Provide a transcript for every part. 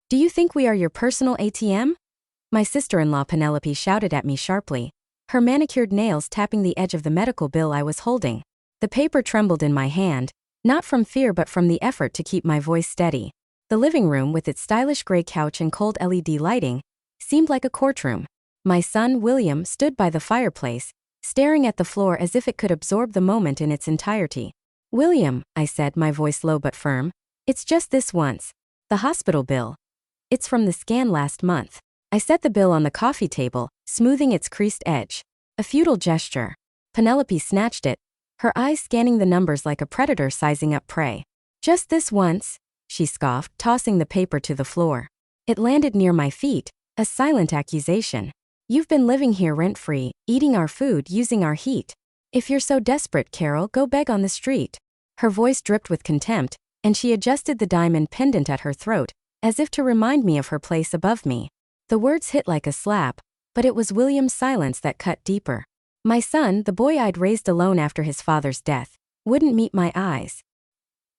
Do you think we are your personal ATM? My sister-in-law Penelope shouted at me sharply, her manicured nails tapping the edge of the medical bill I was holding. The paper trembled in my hand, not from fear but from the effort to keep my voice steady. The living room, with its stylish gray couch and cold LED lighting, seemed like a courtroom. My son, William, stood by the fireplace, staring at the floor as if it could absorb the moment in its entirety. "William," I said, my voice low but firm, "it's just this once. The hospital bill. It's from the scan last month." I set the bill on the coffee table, smoothing its creased edge. A futile gesture. Penelope snatched it, her eyes scanning the numbers like a predator sizing up prey. "Just this once?" she scoffed, tossing the paper to the floor. It landed near my feet, a silent accusation. "You've been living here rent-free, eating our food, using our heat. If you're so desperate, Carol, go beg on the street." Her voice dripped with contempt, and she adjusted the diamond pendant at her throat, as if to remind me of her place above me. The words hit like a slap, but it was William's silence that cut deeper. My son, the boy I'd raised alone after his father's death, wouldn't meet my eyes.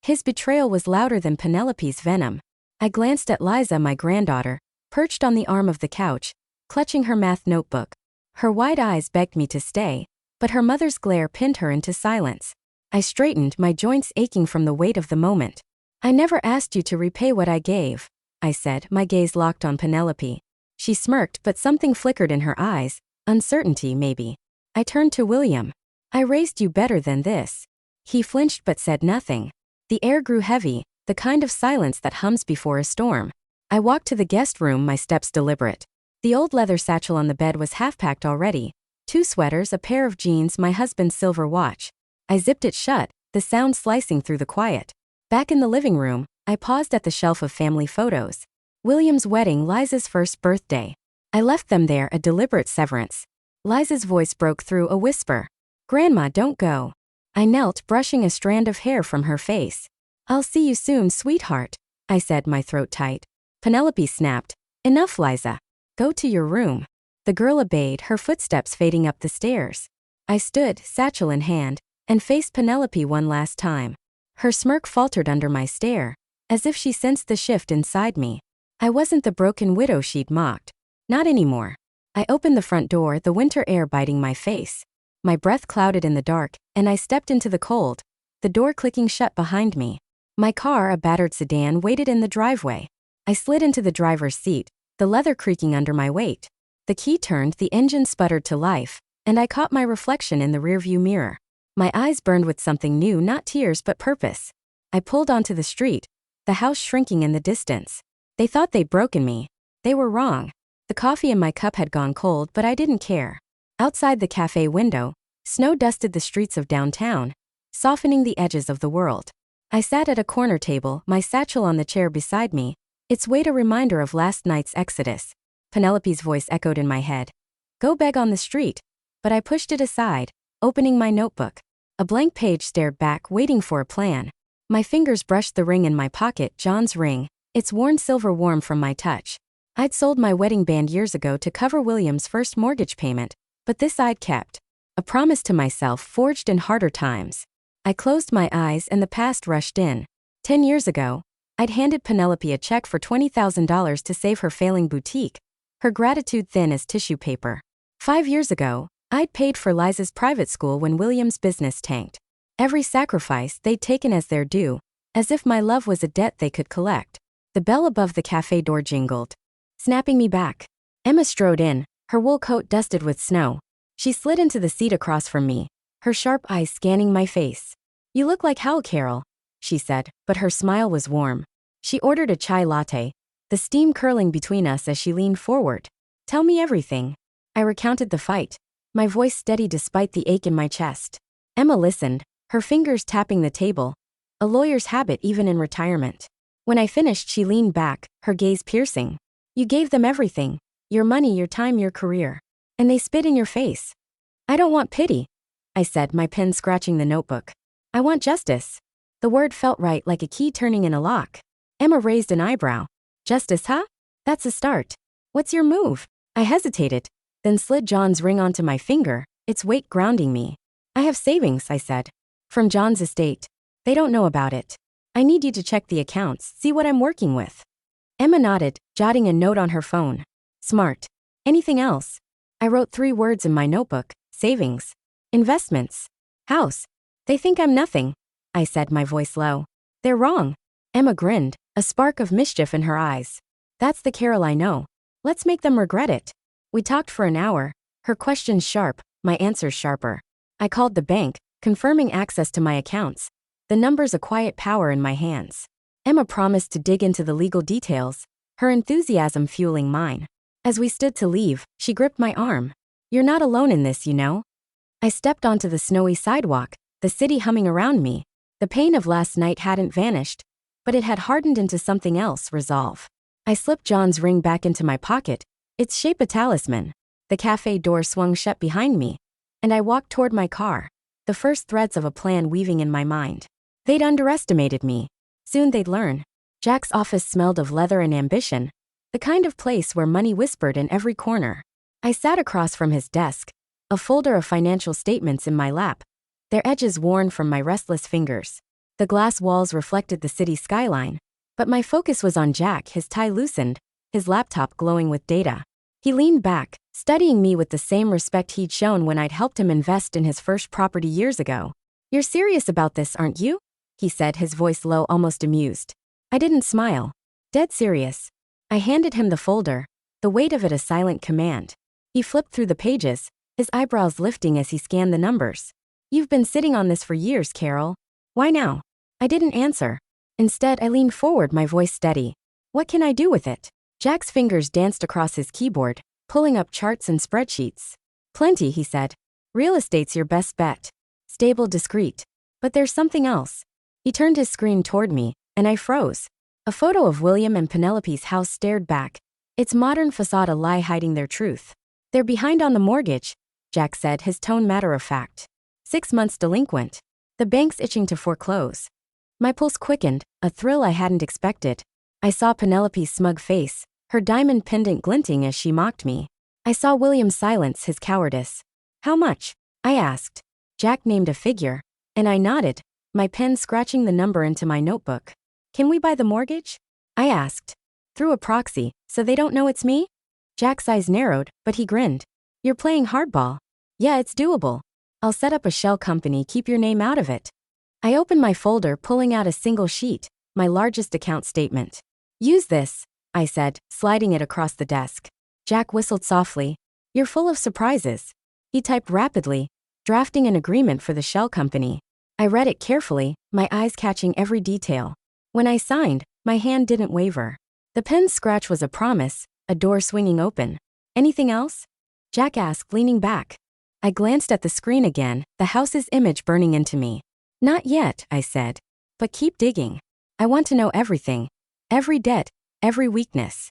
His betrayal was louder than Penelope's venom. I glanced at Liza, my granddaughter, perched on the arm of the couch, clutching her math notebook. Her wide eyes begged me to stay, but her mother's glare pinned her into silence. I straightened, my joints aching from the weight of the moment. "I never asked you to repay what I gave," I said, my gaze locked on Penelope. She smirked, but something flickered in her eyes, uncertainty maybe. I turned to William. "I raised you better than this." He flinched but said nothing. The air grew heavy, the kind of silence that hums before a storm. I walked to the guest room, my steps deliberate. The old leather satchel on the bed was half-packed already. 2 sweaters, a pair of jeans, my husband's silver watch. I zipped it shut, the sound slicing through the quiet. Back in the living room, I paused at the shelf of family photos. William's wedding, Liza's first birthday. I left them there, a deliberate severance. Liza's voice broke through, a whisper. "Grandma, don't go." I knelt, brushing a strand of hair from her face. "I'll see you soon, sweetheart," I said, my throat tight. Penelope snapped, "Enough, Liza. Go to your room." The girl obeyed, her footsteps fading up the stairs. I stood, satchel in hand, and faced Penelope one last time. Her smirk faltered under my stare, as if she sensed the shift inside me. I wasn't the broken widow she'd mocked. Not anymore. I opened the front door, the winter air biting my face. My breath clouded in the dark, and I stepped into the cold, the door clicking shut behind me. My car, a battered sedan, waited in the driveway. I slid into the driver's seat, the leather creaking under my weight. The key turned, the engine sputtered to life, and I caught my reflection in the rearview mirror. My eyes burned with something new, not tears but purpose. I pulled onto the street, the house shrinking in the distance. They thought they'd broken me. They were wrong. The coffee in my cup had gone cold, but I didn't care. Outside the cafe window, snow dusted the streets of downtown, softening the edges of the world. I sat at a corner table, my satchel on the chair beside me, its weight a reminder of last night's exodus. Penelope's voice echoed in my head. "Go beg on the street." But I pushed it aside, opening my notebook. A blank page stared back, waiting for a plan. My fingers brushed the ring in my pocket, John's ring, its worn silver warm from my touch. I'd sold my wedding band years ago to cover William's first mortgage payment, but this I'd kept. A promise to myself forged in harder times. I closed my eyes and the past rushed in. 10 years ago, I'd handed Penelope a check for $20,000 to save her failing boutique, her gratitude thin as tissue paper. 5 years ago, I'd paid for Liza's private school when William's business tanked. Every sacrifice they'd taken as their due, as if my love was a debt they could collect. The bell above the cafe door jingled, snapping me back. Emma strode in, her wool coat dusted with snow. She slid into the seat across from me, her sharp eyes scanning my face. "You look like hell, Carol," she said, but her smile was warm. She ordered a chai latte, the steam curling between us as she leaned forward. "Tell me everything." I recounted the fight, my voice steady despite the ache in my chest. Emma listened, her fingers tapping the table, a lawyer's habit even in retirement. When I finished, she leaned back, her gaze piercing. "You gave them everything, your money, your time, your career. And they spit in your face." "I don't want pity," I said, my pen scratching the notebook. "I want justice." The word felt right, like a key turning in a lock. Emma raised an eyebrow. "Justice, huh? That's a start. What's your move?" I hesitated, then slid John's ring onto my finger, its weight grounding me. "I have savings," I said. "From John's estate. They don't know about it. I need you to check the accounts, see what I'm working with." Emma nodded, jotting a note on her phone. Smart. Anything else? I wrote 3 words in my notebook: savings, investments, house. They think I'm nothing, I said, my voice low. They're wrong. Emma grinned, a spark of mischief in her eyes. That's the Carol I know. Let's make them regret it. We talked for an hour, her questions sharp, my answers sharper. I called the bank, confirming access to my accounts. The numbers a quiet power in my hands. Emma promised to dig into the legal details, her enthusiasm fueling mine. As we stood to leave, she gripped my arm. You're not alone in this, you know. I stepped onto the snowy sidewalk, the city humming around me. The pain of last night hadn't vanished, but it had hardened into something else: resolve. I slipped John's ring back into my pocket, its shape a talisman. The cafe door swung shut behind me, and I walked toward my car, the first threads of a plan weaving in my mind. They'd underestimated me. Soon they'd learn. Jack's office smelled of leather and ambition, the kind of place where money whispered in every corner. I sat across from his desk, a folder of financial statements in my lap, their edges worn from my restless fingers. The glass walls reflected the city skyline, but my focus was on Jack, his tie loosened, his laptop glowing with data. He leaned back, studying me with the same respect he'd shown when I'd helped him invest in his first property years ago. You're serious about this, aren't you? He said, his voice low, almost amused. I didn't smile. Dead serious. I handed him the folder, the weight of it a silent command. He flipped through the pages, his eyebrows lifting as he scanned the numbers. You've been sitting on this for years, Carol. Why now? I didn't answer. Instead, I leaned forward, my voice steady. What can I do with it? Jack's fingers danced across his keyboard, pulling up charts and spreadsheets. Plenty, he said. Real estate's your best bet. Stable, discreet. But there's something else. He turned his screen toward me, and I froze. A photo of William and Penelope's house stared back, its modern facade a lie hiding their truth. They're behind on the mortgage, Jack said, his tone matter-of-fact. 6 months delinquent. The bank's itching to foreclose. My pulse quickened, a thrill I hadn't expected. I saw Penelope's smug face, her diamond pendant glinting as she mocked me. I saw William's silence, his cowardice. How much? I asked. Jack named a figure, and I nodded, my pen scratching the number into my notebook. Can we buy the mortgage? I asked. Through a proxy, so they don't know it's me? Jack's eyes narrowed, but he grinned. You're playing hardball. Yeah, it's doable. I'll set up a shell company, keep your name out of it. I opened my folder, pulling out a single sheet, my largest account statement. Use this, I said, sliding it across the desk. Jack whistled softly. You're full of surprises. He typed rapidly, drafting an agreement for the shell company. I read it carefully, my eyes catching every detail. When I signed, my hand didn't waver. The pen's scratch was a promise, a door swinging open. Anything else? Jack asked, leaning back. I glanced at the screen again, the house's image burning into me. Not yet, I said. But keep digging. I want to know everything. Every debt, every weakness.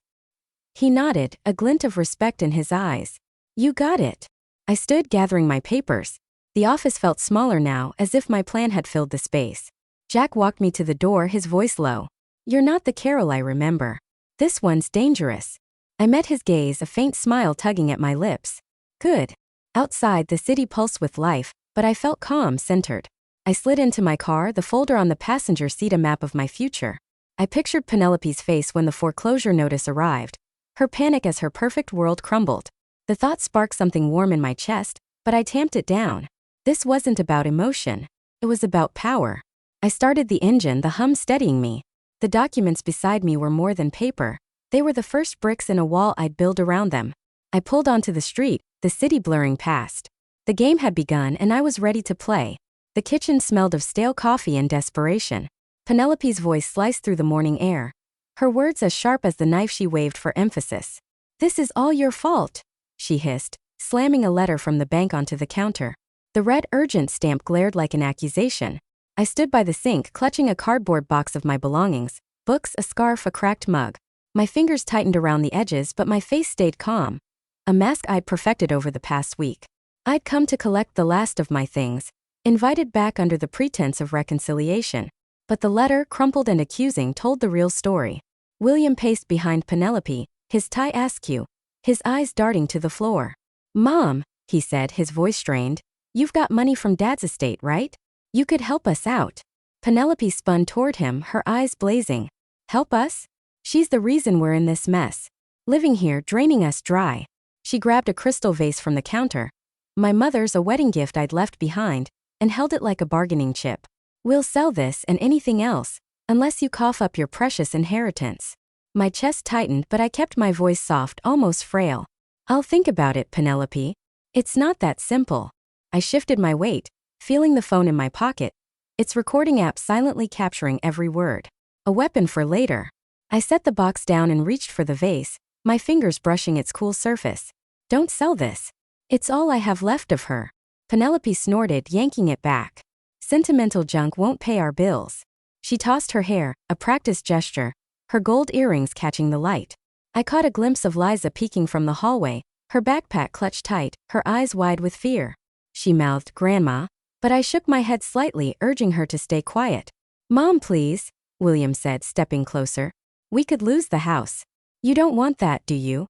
He nodded, a glint of respect in his eyes. You got it. I stood gathering my papers. The office felt smaller now, as if my plan had filled the space. Jack walked me to the door, his voice low. You're not the Carol I remember. This one's dangerous. I met his gaze, a faint smile tugging at my lips. Good. Outside, the city pulsed with life, but I felt calm, centered. I slid into my car, the folder on the passenger seat a map of my future. I pictured Penelope's face when the foreclosure notice arrived, her panic as her perfect world crumbled. The thought sparked something warm in my chest, but I tamped it down. This wasn't about emotion. It was about power. I started the engine, the hum steadying me. The documents beside me were more than paper. They were the first bricks in a wall I'd build around them. I pulled onto the street, the city blurring past. The game had begun and I was ready to play. The kitchen smelled of stale coffee and desperation. Penelope's voice sliced through the morning air, her words as sharp as the knife she waved for emphasis. This is all your fault, she hissed, slamming a letter from the bank onto the counter. The red urgent stamp glared like an accusation. I stood by the sink, clutching a cardboard box of my belongings, books, a scarf, a cracked mug. My fingers tightened around the edges, but my face stayed calm. A mask I'd perfected over the past week. I'd come to collect the last of my things, invited back under the pretense of reconciliation. But the letter, crumpled and accusing, told the real story. William paced behind Penelope, his tie askew, his eyes darting to the floor. Mom, he said, his voice strained, you've got money from Dad's estate, right? You could help us out. Penelope spun toward him, her eyes blazing. Help us? She's the reason we're in this mess. Living here, draining us dry. She grabbed a crystal vase from the counter. My mother's, a wedding gift I'd left behind, and held it like a bargaining chip. We'll sell this and anything else, unless you cough up your precious inheritance. My chest tightened, but I kept my voice soft, almost frail. I'll think about it, Penelope. It's not that simple. I shifted my weight, feeling the phone in my pocket, its recording app silently capturing every word. A weapon for later. I set the box down and reached for the vase, my fingers brushing its cool surface. Don't sell this. It's all I have left of her. Penelope snorted, yanking it back. Sentimental junk won't pay our bills. She tossed her hair, a practiced gesture, her gold earrings catching the light. I caught a glimpse of Liza peeking from the hallway, her backpack clutched tight, her eyes wide with fear. She mouthed, "Grandma," but I shook my head slightly, urging her to stay quiet. "Mom, please," William said, stepping closer. "We could lose the house. You don't want that, do you?"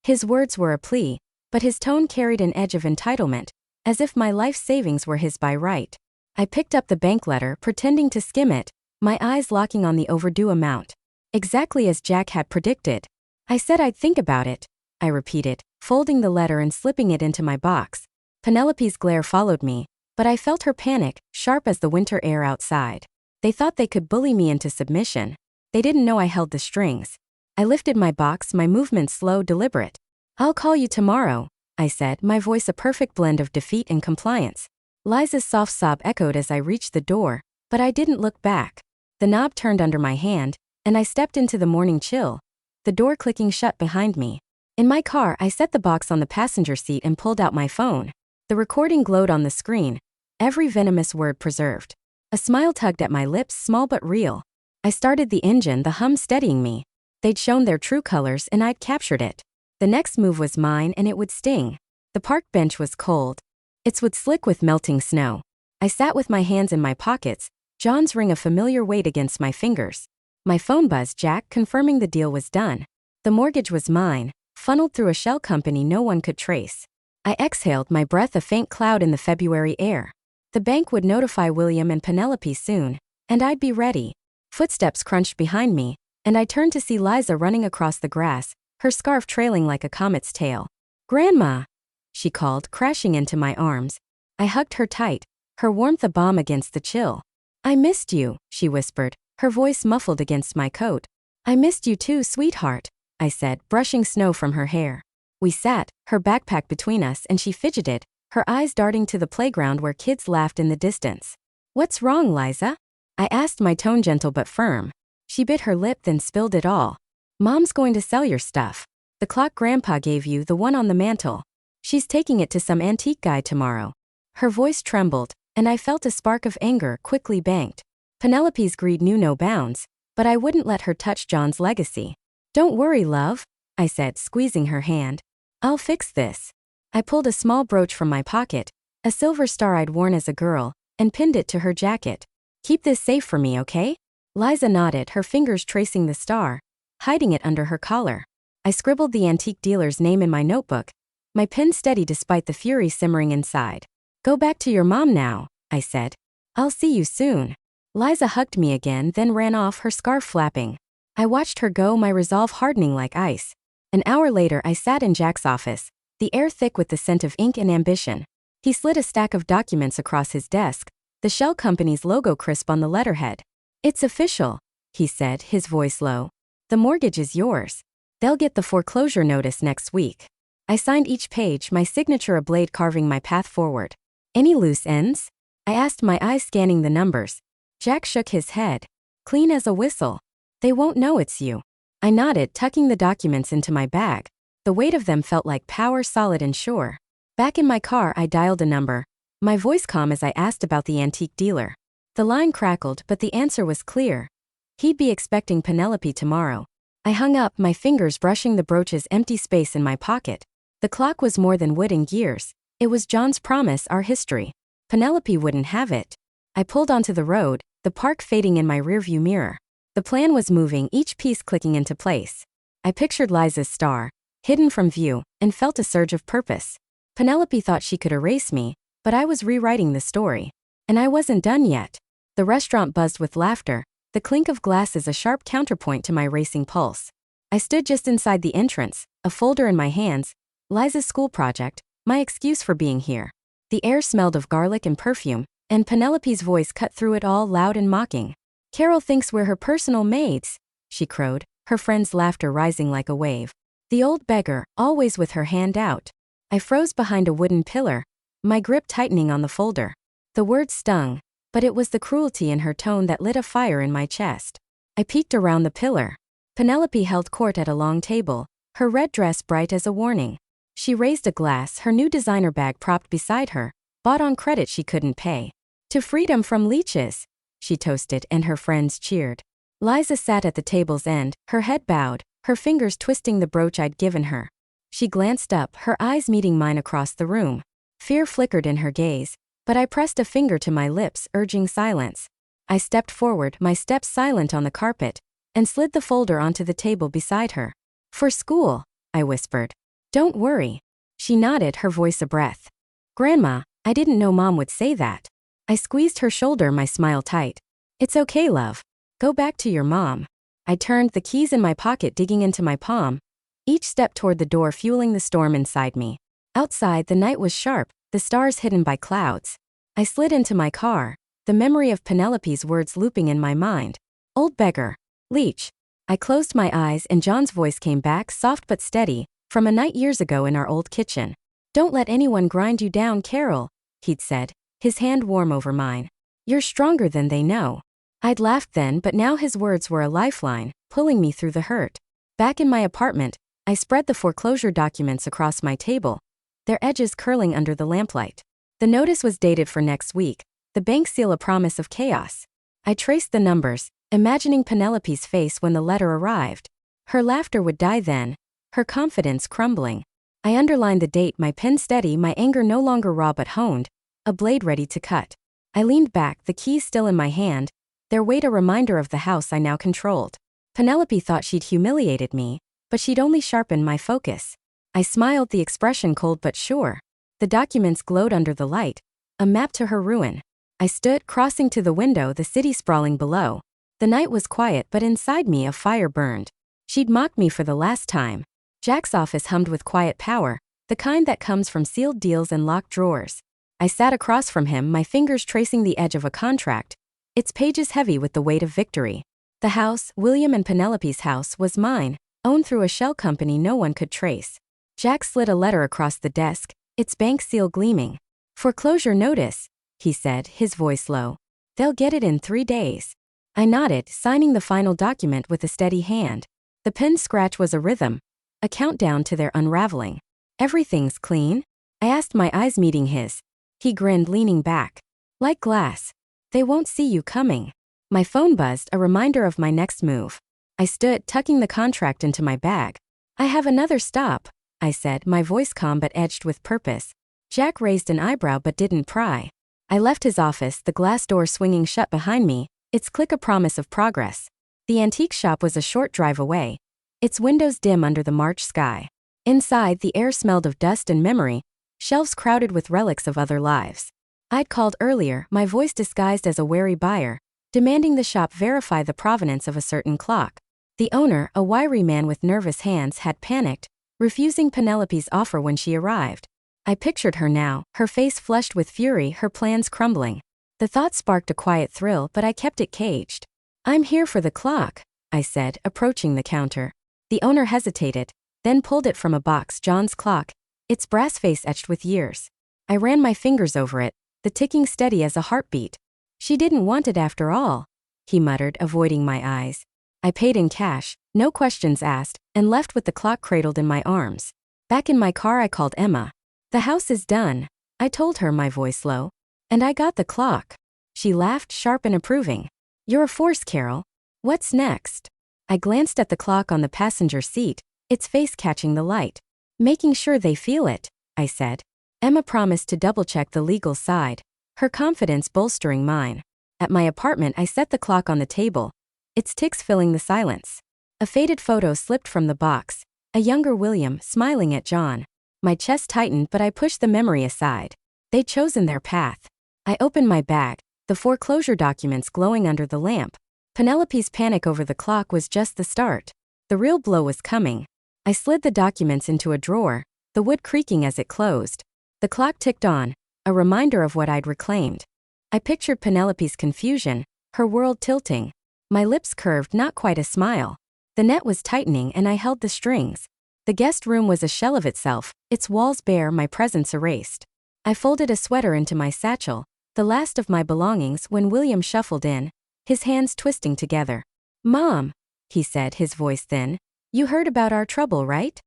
His words were a plea, but his tone carried an edge of entitlement, as if my life savings were his by right. I picked up the bank letter, pretending to skim it, my eyes locking on the overdue amount. Exactly as Jack had predicted. "I said I'd think about it," I repeated, folding the letter and slipping it into my box. Penelope's glare followed me, but I felt her panic, sharp as the winter air outside. They thought they could bully me into submission. They didn't know I held the strings. I lifted my box, my movements slow, deliberate. "I'll call you tomorrow," I said, my voice a perfect blend of defeat and compliance. Liza's soft sob echoed as I reached the door, but I didn't look back. The knob turned under my hand, and I stepped into the morning chill, the door clicking shut behind me. In my car, I set the box on the passenger seat and pulled out my phone. The recording glowed on the screen, every venomous word preserved. A smile tugged at my lips, small but real. I started the engine, the hum steadying me. They'd shown their true colors and I'd captured it. The next move was mine and it would sting. The park bench was cold. It would slick with melting snow. I sat with my hands in my pockets, John's ring a familiar weight against my fingers. My phone buzzed, Jack, confirming the deal was done. The mortgage was mine, funneled through a shell company no one could trace. I exhaled, my breath a faint cloud in the February air. The bank would notify William and Penelope soon, and I'd be ready. Footsteps crunched behind me, and I turned to see Liza running across the grass, her scarf trailing like a comet's tail. "Grandma," she called, crashing into my arms. I hugged her tight, her warmth a balm against the chill. "I missed you," she whispered, her voice muffled against my coat. "I missed you too, sweetheart," I said, brushing snow from her hair. We sat, her backpack between us, and she fidgeted, her eyes darting to the playground where kids laughed in the distance. "What's wrong, Liza?" I asked, my tone gentle but firm. She bit her lip, then spilled it all. "Mom's going to sell your stuff. The clock Grandpa gave you, the one on the mantle. She's taking it to some antique guy tomorrow." Her voice trembled, and I felt a spark of anger quickly banked. Penelope's greed knew no bounds, but I wouldn't let her touch John's legacy. "Don't worry, love," I said, squeezing her hand. "I'll fix this." I pulled a small brooch from my pocket, a silver star I'd worn as a girl, and pinned it to her jacket. "Keep this safe for me, okay?" Liza nodded, her fingers tracing the star, hiding it under her collar. I scribbled the antique dealer's name in my notebook, my pen steady despite the fury simmering inside. "Go back to your mom now," I said. "I'll see you soon." Liza hugged me again, then ran off, her scarf flapping. I watched her go, my resolve hardening like ice. An hour later, I sat in Jack's office, the air thick with the scent of ink and ambition. He slid a stack of documents across his desk, the shell company's logo crisp on the letterhead. "It's official," he said, his voice low. "The mortgage is yours. They'll get the foreclosure notice next week." I signed each page, my signature a blade carving my path forward. "Any loose ends?" I asked, my eyes scanning the numbers. Jack shook his head. "Clean as a whistle. They won't know it's you." I nodded, tucking the documents into my bag. The weight of them felt like power, solid and sure. Back in my car, I dialed a number, my voice calm as I asked about the antique dealer. The line crackled, but the answer was clear. He'd be expecting Penelope tomorrow. I hung up, my fingers brushing the brooch's empty space in my pocket. The clock was more than wood and gears. It was John's promise, our history. Penelope wouldn't have it. I pulled onto the road, the park fading in my rearview mirror. The plan was moving, each piece clicking into place. I pictured Liza's star, hidden from view, and felt a surge of purpose. Penelope thought she could erase me, but I was rewriting the story. And I wasn't done yet. The restaurant buzzed with laughter, the clink of glass is a sharp counterpoint to my racing pulse. I stood just inside the entrance, a folder in my hands, Liza's school project, my excuse for being here. The air smelled of garlic and perfume, and Penelope's voice cut through it all loud and mocking. Carol thinks we're her personal maids, she crowed, her friend's laughter rising like a wave. The old beggar, always with her hand out. I froze behind a wooden pillar, my grip tightening on the folder. The words stung, but it was the cruelty in her tone that lit a fire in my chest. I peeked around the pillar. Penelope held court at a long table, her red dress bright as a warning. She raised a glass, her new designer bag propped beside her, bought on credit she couldn't pay. To freedom from leeches, she toasted, and her friends cheered. Liza sat at the table's end, her head bowed, her fingers twisting the brooch I'd given her. She glanced up, her eyes meeting mine across the room. Fear flickered in her gaze, but I pressed a finger to my lips, urging silence. I stepped forward, my steps silent on the carpet, and slid the folder onto the table beside her. For school, I whispered. Don't worry. She nodded, her voice a breath. Grandma, I didn't know Mom would say that. I squeezed her shoulder, my smile tight. It's okay, love. Go back to your mom. I turned, the keys in my pocket digging into my palm, each step toward the door fueling the storm inside me. Outside, the night was sharp, the stars hidden by clouds. I slid into my car, the memory of Penelope's words looping in my mind. Old beggar. Leech. I closed my eyes and John's voice came back, soft but steady, from a night years ago in our old kitchen. Don't let anyone grind you down, Carol, he'd said, his hand warm over mine. You're stronger than they know. I'd laughed then, but now his words were a lifeline, pulling me through the hurt. Back in my apartment, I spread the foreclosure documents across my table, their edges curling under the lamplight. The notice was dated for next week, the bank seal a promise of chaos. I traced the numbers, imagining Penelope's face when the letter arrived. Her laughter would die then, her confidence crumbling. I underlined the date, my pen steady, my anger no longer raw but honed, a blade ready to cut. I leaned back, the keys still in my hand, their weight a reminder of the house I now controlled. Penelope thought she'd humiliated me, but she'd only sharpened my focus. I smiled, the expression cold but sure. The documents glowed under the light, a map to her ruin. I stood, crossing to the window, the city sprawling below. The night was quiet, but inside me a fire burned. She'd mocked me for the last time. Jack's office hummed with quiet power, the kind that comes from sealed deals and locked drawers. I sat across from him, my fingers tracing the edge of a contract, its pages heavy with the weight of victory. The house, William and Penelope's house, was mine, owned through a shell company no one could trace. Jack slid a letter across the desk, its bank seal gleaming. Foreclosure notice, he said, his voice low. They'll get it in 3 days. I nodded, signing the final document with a steady hand. The pen scratch was a rhythm, a countdown to their unraveling. Everything's clean? I asked, my eyes meeting his. He grinned, leaning back. Like glass. They won't see you coming. My phone buzzed, a reminder of my next move. I stood, tucking the contract into my bag. I have another stop, I said, my voice calm but edged with purpose. Jack raised an eyebrow but didn't pry. I left his office, the glass door swinging shut behind me, its click a promise of progress. The antique shop was a short drive away, its windows dim under the March sky. Inside, the air smelled of dust and memory, shelves crowded with relics of other lives. I'd called earlier, my voice disguised as a wary buyer, demanding the shop verify the provenance of a certain clock. The owner, a wiry man with nervous hands, had panicked, refusing Penelope's offer when she arrived. I pictured her now, her face flushed with fury, her plans crumbling. The thought sparked a quiet thrill, but I kept it caged. I'm here for the clock, I said, approaching the counter. The owner hesitated, then pulled it from a box, John's clock, its brass face etched with years. I ran my fingers over it, the ticking steady as a heartbeat. She didn't want it after all, he muttered, avoiding my eyes. I paid in cash, no questions asked, and left with the clock cradled in my arms. Back in my car, I called Emma. The house is done, I told her, my voice low. And I got the clock. She laughed, sharp and approving. You're a force, Carol. What's next? I glanced at the clock on the passenger seat, its face catching the light. Making sure they feel it, I said. Emma promised to double-check the legal side, her confidence bolstering mine. At my apartment, I set the clock on the table, its ticks filling the silence. A faded photo slipped from the box, a younger William smiling at John. My chest tightened, but I pushed the memory aside. They'd chosen their path. I opened my bag, the foreclosure documents glowing under the lamp. Penelope's panic over the clock was just the start. The real blow was coming. I slid the documents into a drawer, the wood creaking as it closed. The clock ticked on, a reminder of what I'd reclaimed. I pictured Penelope's confusion, her world tilting. My lips curved, not quite a smile. The net was tightening and I held the strings. The guest room was a shell of itself, its walls bare, my presence erased. I folded a sweater into my satchel, the last of my belongings, when William shuffled in, his hands twisting together. "Mom," he said, his voice thin, "you heard about our trouble, right?"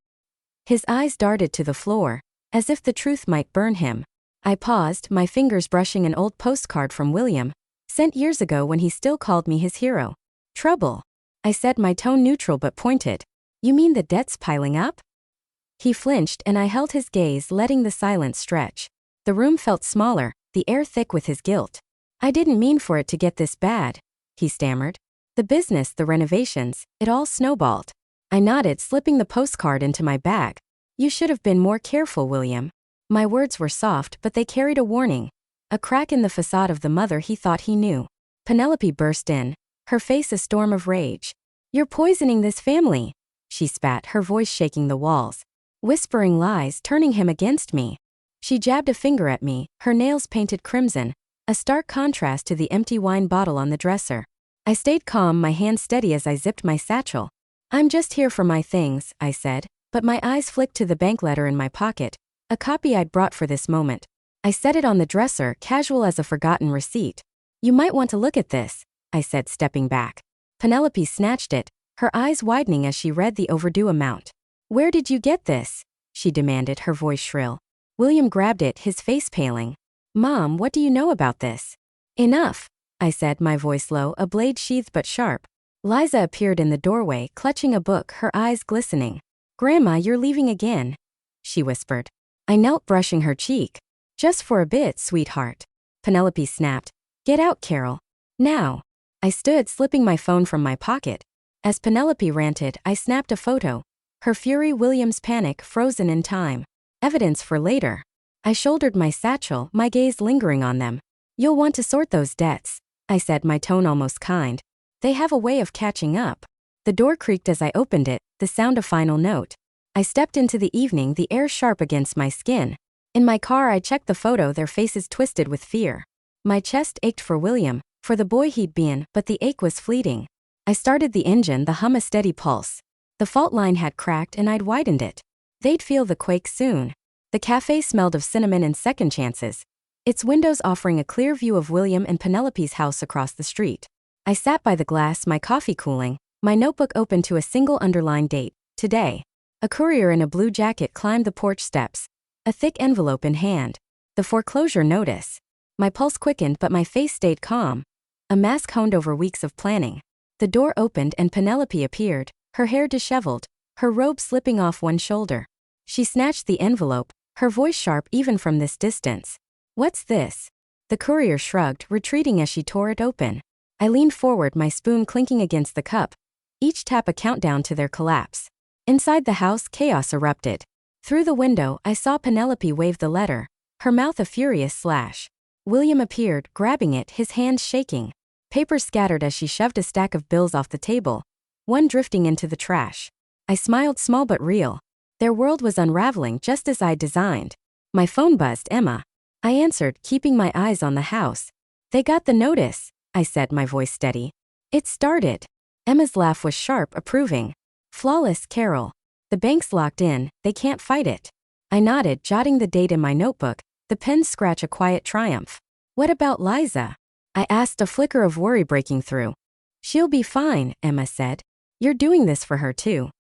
His eyes darted to the floor, as if the truth might burn him. I paused, my fingers brushing an old postcard from William, sent years ago when he still called me his hero. "Trouble," I said, my tone neutral but pointed. "You mean the debt's piling up?" He flinched and I held his gaze, letting the silence stretch. The room felt smaller, the air thick with his guilt. "I didn't mean for it to get this bad," he stammered. "The business, the renovations, it all snowballed." I nodded, slipping the postcard into my bag. "You should have been more careful, William." My words were soft, but they carried a warning. A crack in the facade of the mother he thought he knew. Penelope burst in, her face a storm of rage. "You're poisoning this family," she spat, her voice shaking the walls. Whispering lies, turning him against me. She jabbed a finger at me, her nails painted crimson, a stark contrast to the empty wine bottle on the dresser. I stayed calm, my hand steady as I zipped my satchel. "I'm just here for my things," I said, but my eyes flicked to the bank letter in my pocket, a copy I'd brought for this moment. I set it on the dresser, casual as a forgotten receipt. "You might want to look at this," I said, stepping back. Penelope snatched it, her eyes widening as she read the overdue amount. "Where did you get this?" she demanded, her voice shrill. William grabbed it, his face paling. "Mom, what do you know about this?" "Enough," I said, my voice low, a blade sheathed but sharp. Liza appeared in the doorway, clutching a book, her eyes glistening. "Grandma, you're leaving again," she whispered. I knelt, brushing her cheek. "Just for a bit, sweetheart." Penelope snapped. "Get out, Carol. Now." I stood, slipping my phone from my pocket. As Penelope ranted, I snapped a photo. Her fury, William's panic, frozen in time. Evidence for later. I shouldered my satchel, my gaze lingering on them. "You'll want to sort those debts," I said, my tone almost kind. "They have a way of catching up." The door creaked as I opened it, the sound a final note. I stepped into the evening, the air sharp against my skin. In my car I checked the photo, their faces twisted with fear. My chest ached for William, for the boy he'd been, but the ache was fleeting. I started the engine, the hum a steady pulse. The fault line had cracked and I'd widened it. They'd feel the quake soon. The cafe smelled of cinnamon and second chances, its windows offering a clear view of William and Penelope's house across the street. I sat by the glass, my coffee cooling, my notebook open to a single underlined date, today. A courier in a blue jacket climbed the porch steps, a thick envelope in hand. The foreclosure notice. My pulse quickened but my face stayed calm. A mask honed over weeks of planning. The door opened and Penelope appeared, her hair disheveled, her robe slipping off one shoulder. She snatched the envelope, her voice sharp even from this distance. "What's this?" The courier shrugged, retreating as she tore it open. I leaned forward, my spoon clinking against the cup. Each tap a countdown to their collapse. Inside the house, chaos erupted. Through the window, I saw Penelope wave the letter, her mouth a furious slash. William appeared, grabbing it, his hands shaking. Paper scattered as she shoved a stack of bills off the table, one drifting into the trash. I smiled, small but real. Their world was unraveling just as I'd designed. My phone buzzed. "Emma." I answered, keeping my eyes on the house. "They got the notice," I said, my voice steady. "It started." Emma's laugh was sharp, approving. "Flawless, Carol. The bank's locked in, they can't fight it." I nodded, jotting the date in my notebook, the pen scratch a quiet triumph. "What about Liza?" I asked, a flicker of worry breaking through. "She'll be fine," Emma said. "You're doing this for her too."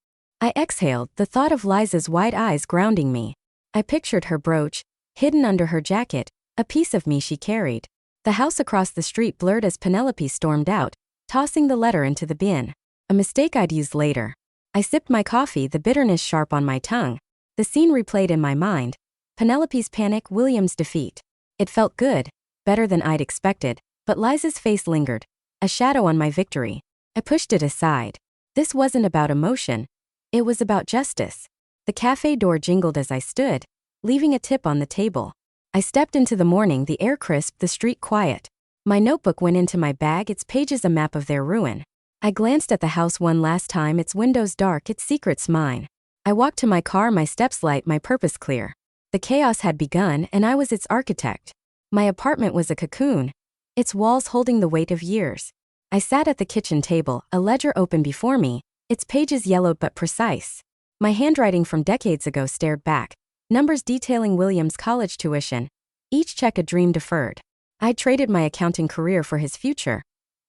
I exhaled, the thought of Liza's wide eyes grounding me. I pictured her brooch, hidden under her jacket, a piece of me she carried. The house across the street blurred as Penelope stormed out, tossing the letter into the bin. A mistake I'd use later. I sipped my coffee, the bitterness sharp on my tongue. The scene replayed in my mind. Penelope's panic, William's defeat. It felt good, better than I'd expected, but Liza's face lingered, a shadow on my victory. I pushed it aside. This wasn't about emotion. It was about justice. The cafe door jingled as I stood, leaving a tip on the table. I stepped into the morning, the air crisp, the street quiet. My notebook went into my bag, its pages a map of their ruin. I glanced at the house one last time, its windows dark, its secrets mine. I walked to my car, my steps light, my purpose clear. The chaos had begun, and I was its architect. My apartment was a cocoon, its walls holding the weight of years. I sat at the kitchen table, a ledger open before me, its pages yellowed but precise. My handwriting from decades ago stared back, numbers detailing William's college tuition, each check a dream deferred. I traded my accounting career for his future,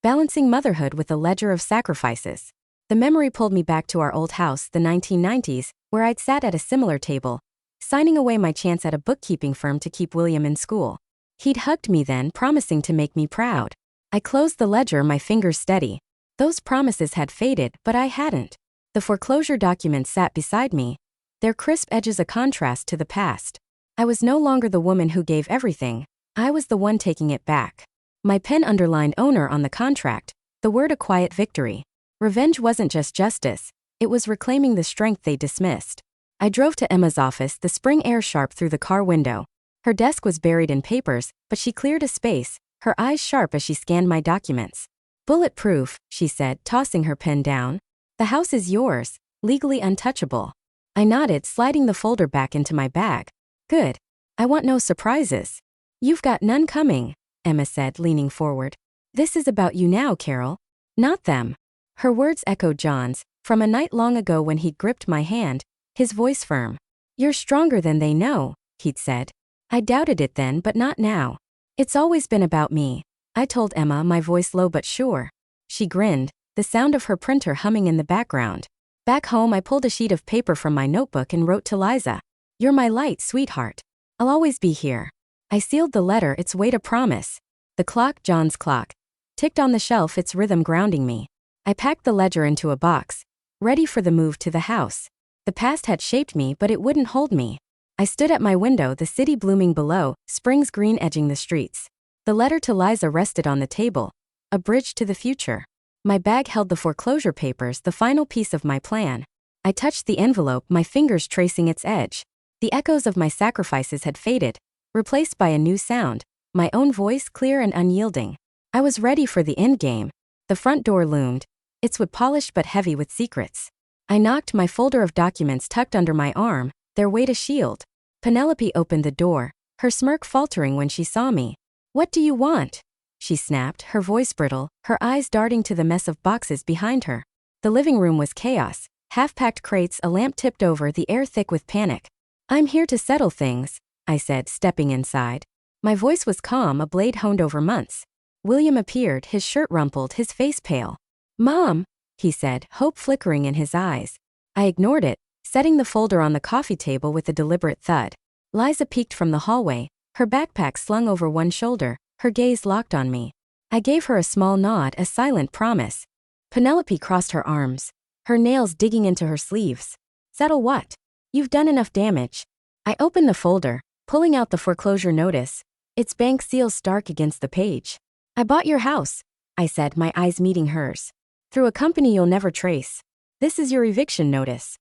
balancing motherhood with a ledger of sacrifices. The memory pulled me back to our old house, the 1990s, where I'd sat at a similar table, signing away my chance at a bookkeeping firm to keep William in school. He'd hugged me then, promising to make me proud. I closed the ledger, my fingers steady. Those promises had faded, but I hadn't. The foreclosure documents sat beside me, their crisp edges a contrast to the past. I was no longer the woman who gave everything. I was the one taking it back. My pen underlined owner on the contract, the word a quiet victory. Revenge wasn't just justice, it was reclaiming the strength they dismissed. I drove to Emma's office, the spring air sharp through the car window. Her desk was buried in papers, but she cleared a space, her eyes sharp as she scanned my documents. Bulletproof, she said, tossing her pen down. The house is yours, legally untouchable. I nodded, sliding the folder back into my bag. Good. I want no surprises. You've got none coming, Emma said, leaning forward. This is about you now, Carol. Not them. Her words echoed John's, from a night long ago when he'd gripped my hand, his voice firm. You're stronger than they know, he'd said. I doubted it then, but not now. It's always been about me, I told Emma, my voice low but sure. She grinned, the sound of her printer humming in the background. Back home, I pulled a sheet of paper from my notebook and wrote to Liza. You're my light, sweetheart. I'll always be here. I sealed the letter, its weight a promise. The clock, John's clock, ticked on the shelf, its rhythm grounding me. I packed the ledger into a box, ready for the move to the house. The past had shaped me, but it wouldn't hold me. I stood at my window, the city blooming below, spring's green edging the streets. The letter to Liza rested on the table, a bridge to the future. My bag held the foreclosure papers, the final piece of my plan. I touched the envelope, my fingers tracing its edge. The echoes of my sacrifices had faded, replaced by a new sound, my own voice clear and unyielding. I was ready for the endgame. The front door loomed, its wood polished but heavy with secrets. I knocked, my folder of documents tucked under my arm, their weight a shield. Penelope opened the door, her smirk faltering when she saw me. What do you want? She snapped, her voice brittle, her eyes darting to the mess of boxes behind her. The living room was chaos, half-packed crates, a lamp tipped over, the air thick with panic. I'm here to settle things, I said, stepping inside. My voice was calm, a blade honed over months. William appeared, his shirt rumpled, his face pale. Mom, he said, hope flickering in his eyes. I ignored it, setting the folder on the coffee table with a deliberate thud. Liza peeked from the hallway, her backpack slung over one shoulder, her gaze locked on me. I gave her a small nod, a silent promise. Penelope crossed her arms, her nails digging into her sleeves. Settle what? You've done enough damage. I opened the folder, pulling out the foreclosure notice, its bank seal stark against the page. I bought your house, I said, my eyes meeting hers. Through a company you'll never trace. This is your eviction notice.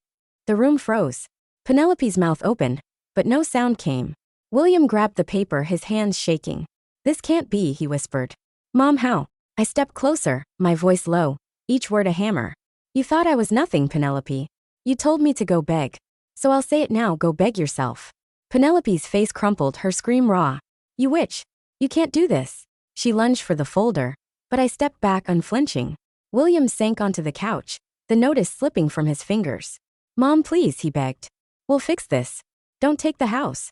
The room froze. Penelope's mouth opened, but no sound came. William grabbed the paper, his hands shaking. This can't be, he whispered. Mom, how? I stepped closer, my voice low, each word a hammer. You thought I was nothing, Penelope. You told me to go beg. So I'll say it now, go beg yourself. Penelope's face crumpled, her scream raw. You witch. You can't do this. She lunged for the folder, but I stepped back, unflinching. William sank onto the couch, the notice slipping from his fingers. Mom, please, he begged. We'll fix this. Don't take the house.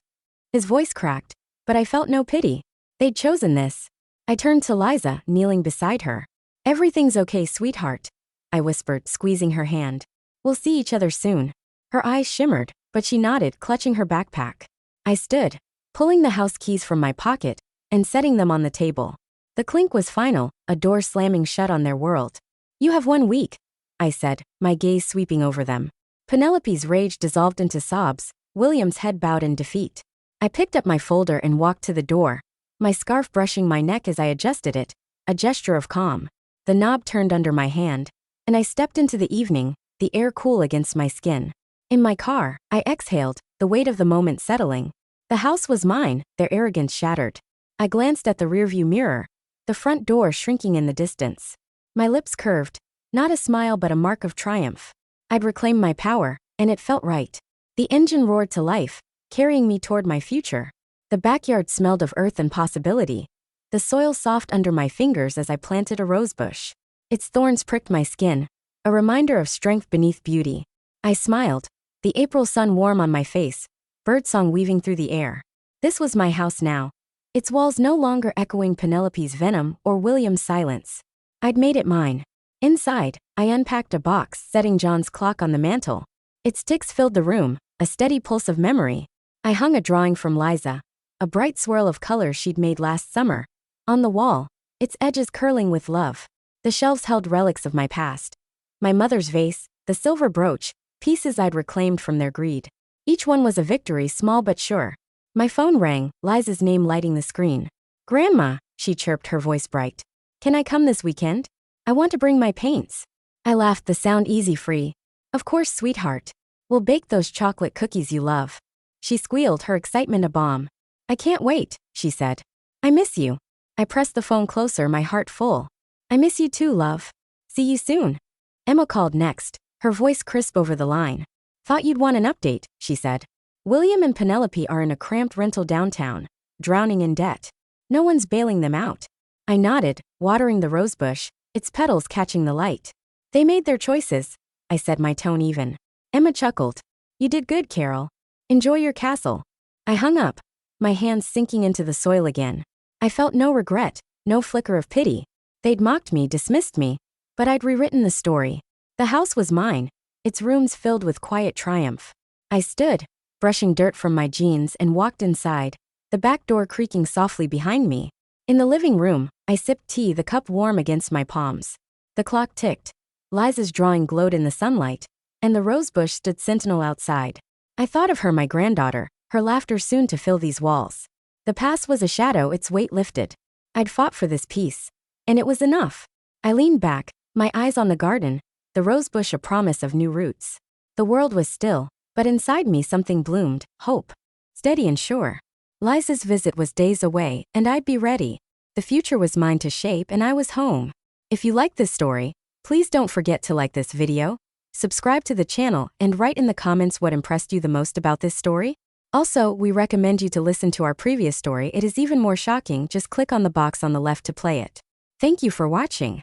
His voice cracked, but I felt no pity. They'd chosen this. I turned to Liza, kneeling beside her. Everything's okay, sweetheart, I whispered, squeezing her hand. We'll see each other soon. Her eyes shimmered, but she nodded, clutching her backpack. I stood, pulling the house keys from my pocket, and setting them on the table. The clink was final, a door slamming shut on their world. You have 1 week, I said, my gaze sweeping over them. Penelope's rage dissolved into sobs, William's head bowed in defeat. I picked up my folder and walked to the door, my scarf brushing my neck as I adjusted it, a gesture of calm. The knob turned under my hand, and I stepped into the evening, the air cool against my skin. In my car, I exhaled, the weight of the moment settling. The house was mine, their arrogance shattered. I glanced at the rearview mirror, the front door shrinking in the distance. My lips curved, not a smile but a mark of triumph. I'd reclaimed my power, and it felt right. The engine roared to life, carrying me toward my future. The backyard smelled of earth and possibility. The soil soft under my fingers as I planted a rosebush. Its thorns pricked my skin, a reminder of strength beneath beauty. I smiled, the April sun warm on my face, birdsong weaving through the air. This was my house now. Its walls no longer echoing Penelope's venom or William's silence. I'd made it mine. Inside, I unpacked a box, setting John's clock on the mantel. Its ticks filled the room, a steady pulse of memory. I hung a drawing from Liza, a bright swirl of color she'd made last summer. On the wall, its edges curling with love. The shelves held relics of my past. My mother's vase, the silver brooch, pieces I'd reclaimed from their greed. Each one was a victory, small but sure. My phone rang, Liza's name lighting the screen. "Grandma," she chirped, her voice bright. "Can I come this weekend? I want to bring my paints." I laughed, the sound easy-free. "Of course, sweetheart. We'll bake those chocolate cookies you love." She squealed, her excitement a bomb. "I can't wait," she said. "I miss you." I pressed the phone closer, my heart full. "I miss you too, love. See you soon." Emma called next, her voice crisp over the line. "Thought you'd want an update," she said. "William and Penelope are in a cramped rental downtown, drowning in debt. No one's bailing them out." I nodded, watering the rosebush, its petals catching the light. "They made their choices," I said, my tone even. Emma chuckled. "You did good, Carol. Enjoy your castle." I hung up, my hands sinking into the soil again. I felt no regret, no flicker of pity. They'd mocked me, dismissed me, but I'd rewritten the story. The house was mine, its rooms filled with quiet triumph. I stood, brushing dirt from my jeans, and walked inside, the back door creaking softly behind me. In the living room, I sipped tea, the cup warm against my palms. The clock ticked. Liza's drawing glowed in the sunlight, and the rosebush stood sentinel outside. I thought of her, my granddaughter, her laughter soon to fill these walls. The past was a shadow, its weight lifted. I'd fought for this peace, and it was enough. I leaned back, my eyes on the garden, the rosebush a promise of new roots. The world was still, but inside me something bloomed, hope. Steady and sure. Liza's visit was days away, and I'd be ready. The future was mine to shape, and I was home. If you like this story, please don't forget to like this video, subscribe to the channel, and write in the comments what impressed you the most about this story. Also, we recommend you to listen to our previous story. It is even more shocking. Just click on the box on the left to play it. Thank you for watching.